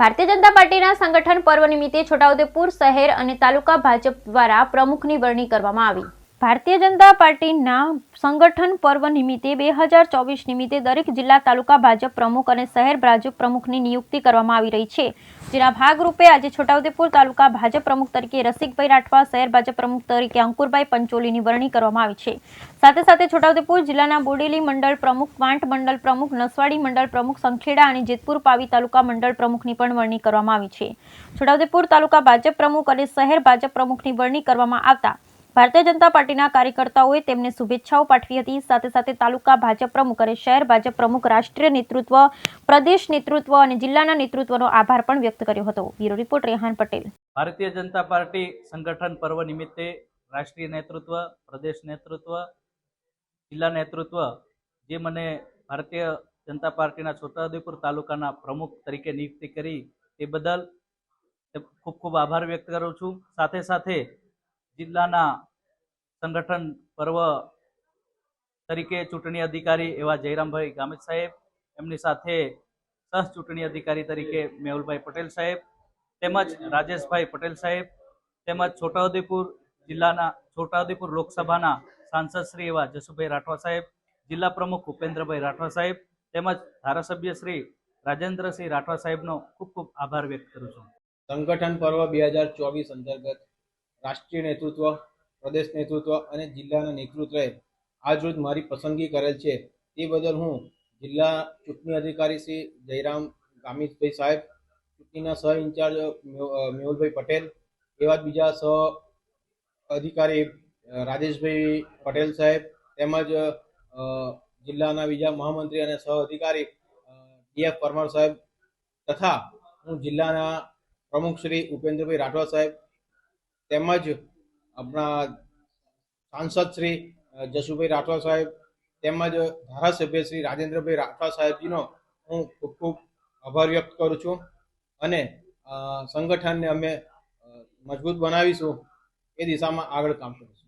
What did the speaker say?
ભારતીય જનતા પાર્ટીના સંગઠન પર્વ નિમિત્તે છોટાઉદેપુર શહેર અને તાલુકા ભાજપ દ્વારા પ્રમુખની વરણી કરવામાં આવી। ભારતીય જનતા પાર્ટીના સંગઠન પર્વ નિમિત્તે 2024 નિમિત્તે દરેક જિલ્લા તાલુકા ભાજપ પ્રમુખ અને શહેર ભાજપ પ્રમુખની નિયુક્તિ કરવામાં આવી રહી છે, જેના ભાગરૂપે આજે છોટાઉદેપુર તાલુકા ભાજપ પ્રમુખ તરીકે રસિકભાઈ રાઠવા, શહેર ભાજપ પ્રમુખ તરીકે અંકુરભાઈ પંચોલીની વરણી કરવામાં આવી છે। સાથે સાથે છોટાઉદેપુર જિલ્લાના બોડેલી મંડળ પ્રમુખ, વાંટ મંડળ પ્રમુખ, નસવાડી મંડળ પ્રમુખ, સંખેડા અને જેતપુર પાવી તાલુકા મંડળ પ્રમુખની પણ વરણી કરવામાં આવી છે। છોટાઉદેપુર તાલુકા ભાજપ પ્રમુખ અને શહેર ભાજપ પ્રમુખની વરણી કરવામાં આવતા ભારતીય જનતા પાર્ટીના કાર્યકર્તાઓએ તેમને શુભેચ્છાઓ પાઠવી હતી। સાથે સાથે તાલુકા ભાજપ પ્રમુખ અને શહેર ભાજપ પ્રમુખ, રાષ્ટ્રીય નેતૃત્વ, પ્રદેશ નેતૃત્વ અને જિલ્લાના નેતૃત્વનો આભાર પણ વ્યક્ત કર્યો હતો। Bureau report, Rehan Patel. Bharatiya Janata party સંગઠન પર્વ નિમિત્તે રાષ્ટ્રીય નેતૃત્વ, પ્રદેશ નેતૃત્વ, જિલ્લા નેતૃત્વ જે મને ભારતીય જનતા પાર્ટીના છોટાઉદેપુર તાલુકાના પ્રમુખ તરીકે નિયુક્તિ કરી તે બદલ ખૂબ ખૂબ આભાર વ્યક્ત કરું છું। સાથે સાથે જિલ્લાના સંગઠન પર્વ તરીકે ચૂંટણી અધિકારી એવા જયરામભાઈ ગામિત સાહેબ, એમની સાથે સહ ચૂંટણી અધિકારી તરીકે મેહુલભાઈ પટેલ સાહેબ, તેમજ રાજેશભાઈ પટેલ સાહેબ, તેમજ છોટાઉદેપુર જિલ્લાના છોટાઉદેપુર લોકસભાના સાંસદ શ્રી એવા જસુભાઈ રાઠવા સાહેબ, જિલ્લા પ્રમુખ ઉપેન્દ્રભાઈ રાઠવા સાહેબ, તેમજ ધારાસભ્ય શ્રી રાજેન્દ્રસિંહ રાઠવા સાહેબનો ખૂબ ખૂબ આભાર વ્યક્ત કરું છું। સંગઠન પર્વ 2024 અંતર્ગત રાષ્ટ્રીય નેતૃત્વ, પ્રદેશ નેતૃત્વ અને જિલ્લાના નેતૃત્વએ આજરોજ મારી પસંદગી કરેલ છે, તે બદલ હું જિલ્લા ચૂંટણી અધિકારી શ્રી જયરામ ગામિતભાઈ સાહેબ, ચૂંટણીના સહ ઇન્ચાર્જ મેહુલભાઈ પટેલ, એવા બીજા સહ અધિકારી રાજેશભાઈ પટેલ સાહેબ, તેમજ જિલ્લાના બીજા મહામંત્રી અને સહ અધિકારી DF પરમાર સાહેબ તથા હું જિલ્લાના પ્રમુખ શ્રી ઉપેન્દ્રભાઈ રાઠવા સાહેબ, તેમજ આપણા સાંસદ શ્રી જસુભાઈ રાઠવા સાહેબ, તેમજ ધારાસભ્ય શ્રી રાજેન્દ્રભાઈ રાઠવા સાહેબજીનો હું ખૂબ ખૂબ આભાર વ્યક્ત કરું છું અને સંગઠનને અમે મજબૂત બનાવીશું એ દિશામાં આગળ કામ કરીશું।